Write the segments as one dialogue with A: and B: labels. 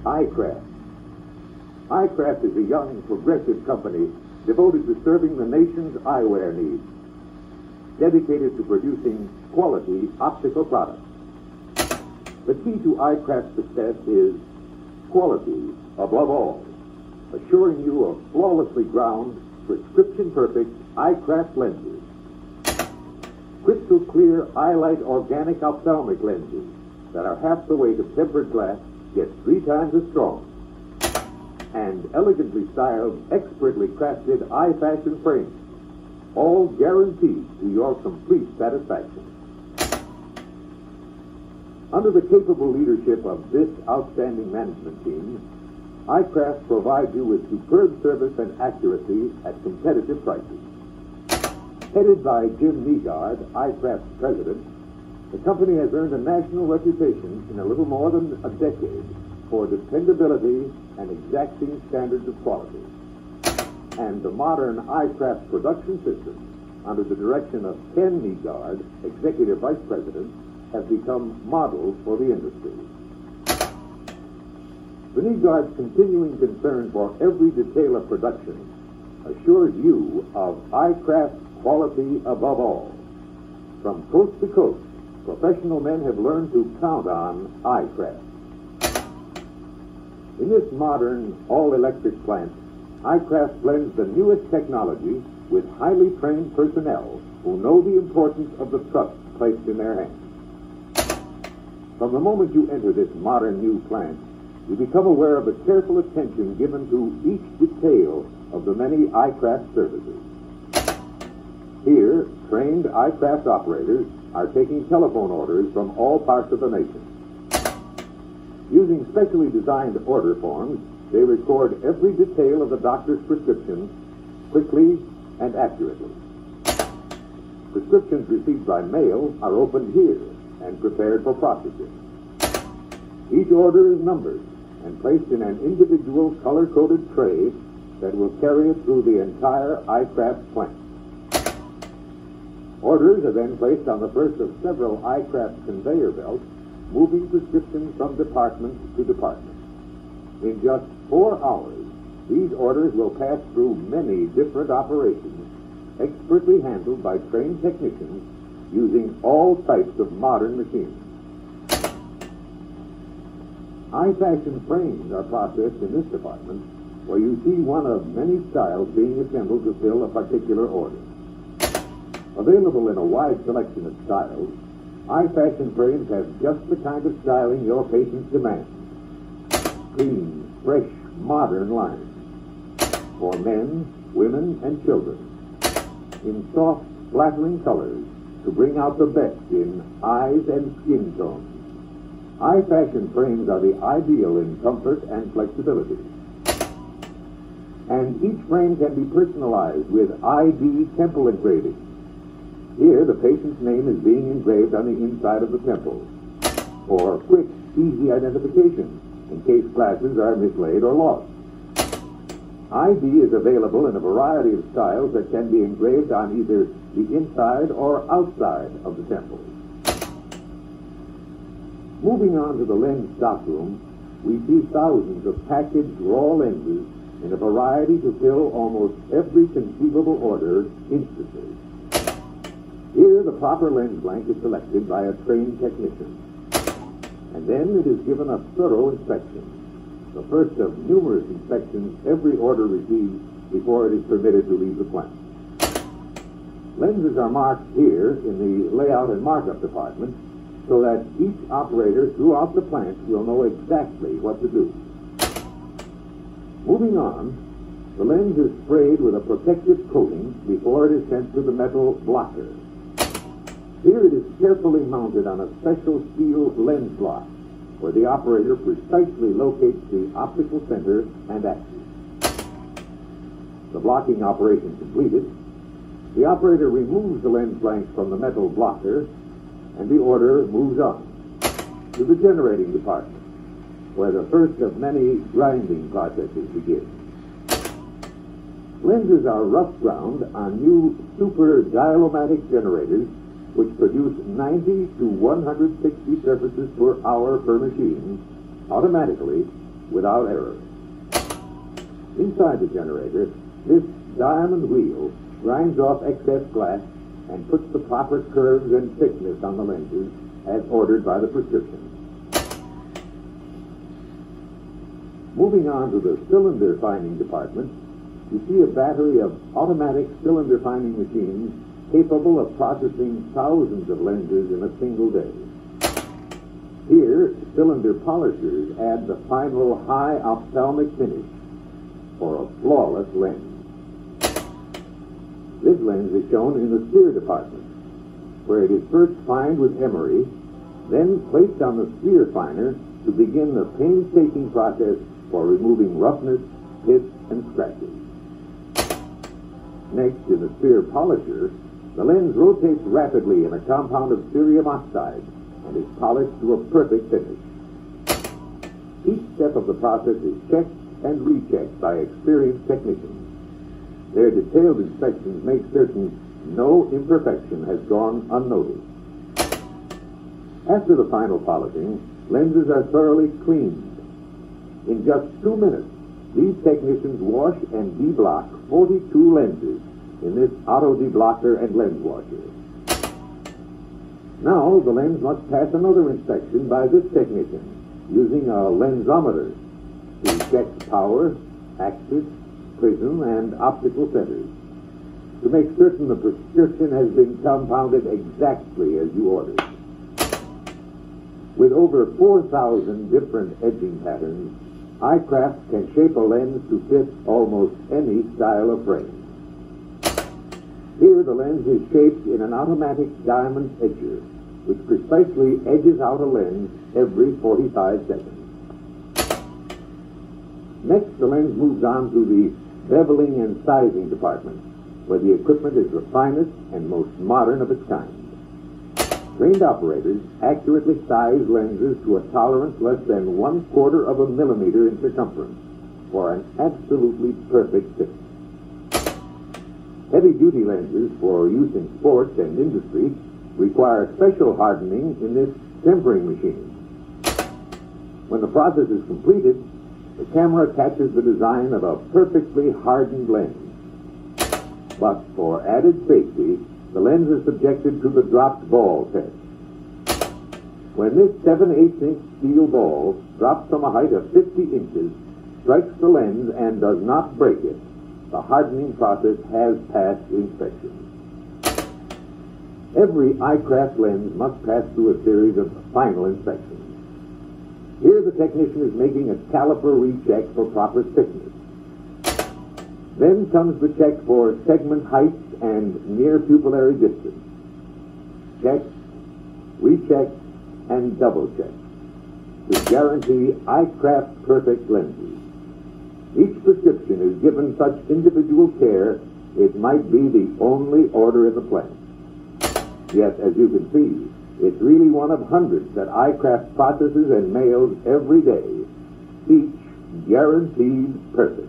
A: Eye-Kraft. Eye-Kraft is a young, progressive company devoted to serving the nation's eyewear needs, dedicated to producing quality optical products. The key to Eye-Kraft's success is quality above all, assuring you of flawlessly ground, prescription-perfect Eye-Kraft lenses. Crystal clear Eye-Light organic ophthalmic lenses that are half the weight of tempered glass, yet 3 times as strong. And elegantly styled, expertly crafted eye-fashion frames, all guaranteed to your complete satisfaction. Under the capable leadership of this outstanding management team, Eye-Kraft provides you with superb service and accuracy at competitive prices. Headed by Jim Nygaard, Eye-Kraft's president, the company has earned a national reputation in a little more than a decade for dependability and exacting standards of quality. And the modern Eye-Kraft production system, under the direction of Ken Nygaard, executive vice president, have become models for the industry. The Nygaard's continuing concern for every detail of production assures you of Eye-Kraft quality above all. From coast to coast, professional men have learned to count on Eye-Kraft. In this modern, all-electric plant, Eye-Kraft blends the newest technology with highly trained personnel who know the importance of the trust placed in their hands. From the moment you enter this modern new plant, you become aware of the careful attention given to each detail of the many Eye-Kraft services. Here, trained Eye-Kraft operators are taking telephone orders from all parts of the nation. Using specially designed order forms, they record every detail of the doctor's prescription quickly and accurately. Prescriptions received by mail are opened here and prepared for processing. Each order is numbered and placed in an individual color-coded tray that will carry it through the entire Eye-Kraft plant. Orders are then placed on the first of several Eye-Kraft conveyor belts, moving prescriptions from department to department. In just 4 hours, these orders will pass through many different operations, expertly handled by trained technicians using all types of modern machines. Eye-fashion frames are processed in this department, where you see one of many styles being assembled to fill a particular order. Available in a wide selection of styles, Eye-fashion frames have just the kind of styling your patients demand. Clean, fresh, modern lines. For men, women, and children. In soft, flattering colors to bring out the best in eyes and skin tones. Eye-fashion frames are the ideal in comfort and flexibility. And each frame can be personalized with ID temple engraving. Here, the patient's name is being engraved on the inside of the temple for quick, easy identification in case glasses are mislaid or lost. ID is available in a variety of styles that can be engraved on either the inside or outside of the temple. Moving on to the lens stockroom, we see thousands of packaged raw lenses in a variety to fill almost every conceivable order instantly. Here, the proper lens blank is selected by a trained technician, and then it is given a thorough inspection, the first of numerous inspections every order receives before it is permitted to leave the plant. Lenses are marked here in the layout and markup department so that each operator throughout the plant will know exactly what to do. Moving on, the lens is sprayed with a protective coating before it is sent to the metal blocker. Here it is carefully mounted on a special steel lens block where the operator precisely locates the optical center and axis. The blocking operation completed, the operator removes the lens blank from the metal blocker and the order moves on to the generating department where the first of many grinding processes begin. Lenses are rough ground on new super dialomatic generators which produce 90 to 160 surfaces per hour per machine automatically without error. Inside the generator, this diamond wheel grinds off excess glass and puts the proper curves and thickness on the lenses as ordered by the prescription. Moving on to the cylinder finding department, you see a battery of automatic cylinder finding machines capable of processing thousands of lenses in a single day. Here, cylinder polishers add the final high ophthalmic finish for a flawless lens. This lens is shown in the sphere department, where it is first fined with emery, then placed on the sphere finer to begin the painstaking process for removing roughness, pits, and scratches. Next, in the sphere polisher, the lens rotates rapidly in a compound of cerium oxide and is polished to a perfect finish. Each step of the process is checked and rechecked by experienced technicians. Their detailed inspections make certain no imperfection has gone unnoticed. After the final polishing, lenses are thoroughly cleaned. In just 2 minutes, these technicians wash and deblock 42 lenses in this auto deblocker and lens washer. Now, the lens must pass another inspection by this technician using a lensometer to check power, axis, prism, and optical centers to make certain the prescription has been compounded exactly as you ordered. With over 4,000 different edging patterns, Eye-Kraft can shape a lens to fit almost any style of frame. Here, the lens is shaped in an automatic diamond edger, which precisely edges out a lens every 45 seconds. Next, the lens moves on to the beveling and sizing department, where the equipment is the finest and most modern of its kind. Trained operators accurately size lenses to a tolerance less than 1/4 of a millimeter in circumference for an absolutely perfect fit. Heavy-duty lenses for use in sports and industry require special hardening in this tempering machine. When the process is completed, the camera catches the design of a perfectly hardened lens. But for added safety, the lens is subjected to the dropped ball test. When this 7/8" steel ball drops from a height of 50 inches, strikes the lens, and does not break it, the hardening process has passed inspection. Every Eye-Kraft lens must pass through a series of final inspections. Here the technician is making a caliper recheck for proper thickness. Then comes the check for segment height and near pupillary distance. Check, recheck, and double check to guarantee Eye-Kraft perfect lenses. Each prescription is given such individual care it might be the only order in the plant. Yet, as you can see, it's really one of hundreds that Eye-Kraft processes and mails every day, each guaranteed perfect.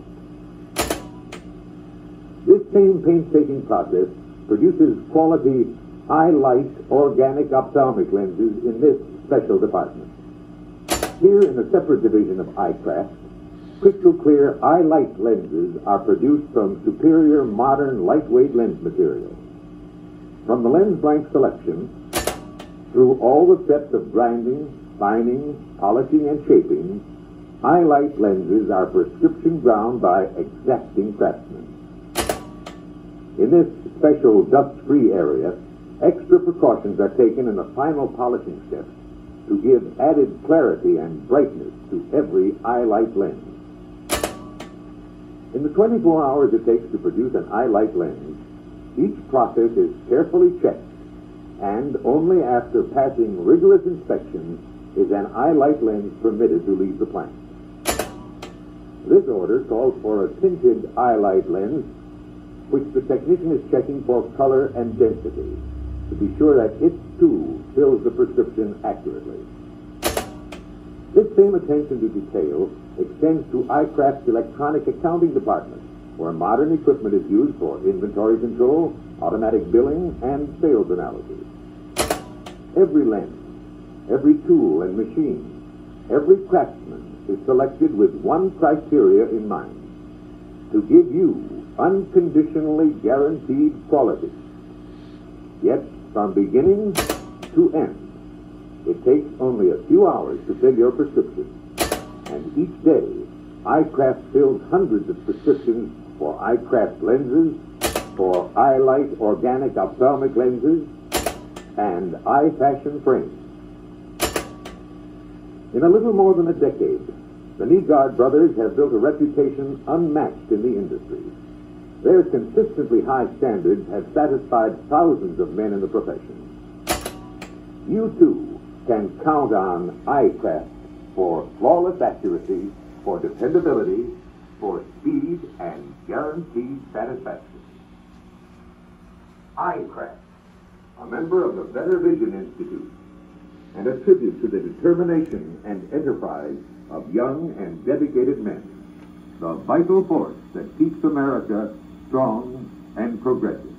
A: This same painstaking process produces quality Eye-Light organic ophthalmic lenses in this special department. Here in a separate division of Eye-Kraft, crystal clear Eye-Light lenses are produced from superior modern lightweight lens material. From the lens blank selection, through all the steps of grinding, fining, polishing, and shaping, Eye-Light lenses are prescription ground by exacting craftsmen. In this special dust-free area, extra precautions are taken in the final polishing step to give added clarity and brightness to every Eye-Light lens. In the 24 hours it takes to produce an Eye-Light lens, each process is carefully checked, and only after passing rigorous inspection is an Eye-Light lens permitted to leave the plant. This order calls for a tinted Eye-Light lens, which the technician is checking for color and density to be sure that it, too, fills the prescription accurately. This same attention to detail extends to Eye-Kraft's electronic accounting department, where modern equipment is used for inventory control, automatic billing, and sales analysis. Every lens, every tool and machine, every craftsman is selected with one criteria in mind: to give you unconditionally guaranteed quality. Yet, from beginning to end, it takes only a few hours to fill your prescription. And each day, Eye-Kraft fills hundreds of prescriptions for Eye-Kraft lenses, for Eye-Light organic ophthalmic lenses, and eye-fashion frames. In a little more than a decade, the Nygaard brothers have built a reputation unmatched in the industry. Their consistently high standards have satisfied thousands of men in the profession. You, too, can count on Eye-Kraft for flawless accuracy, for dependability, for speed, and guaranteed satisfaction. Eye-Kraft, a member of the Better Vision Institute, and a tribute to the determination and enterprise of young and dedicated men, the vital force that keeps America strong and progressive.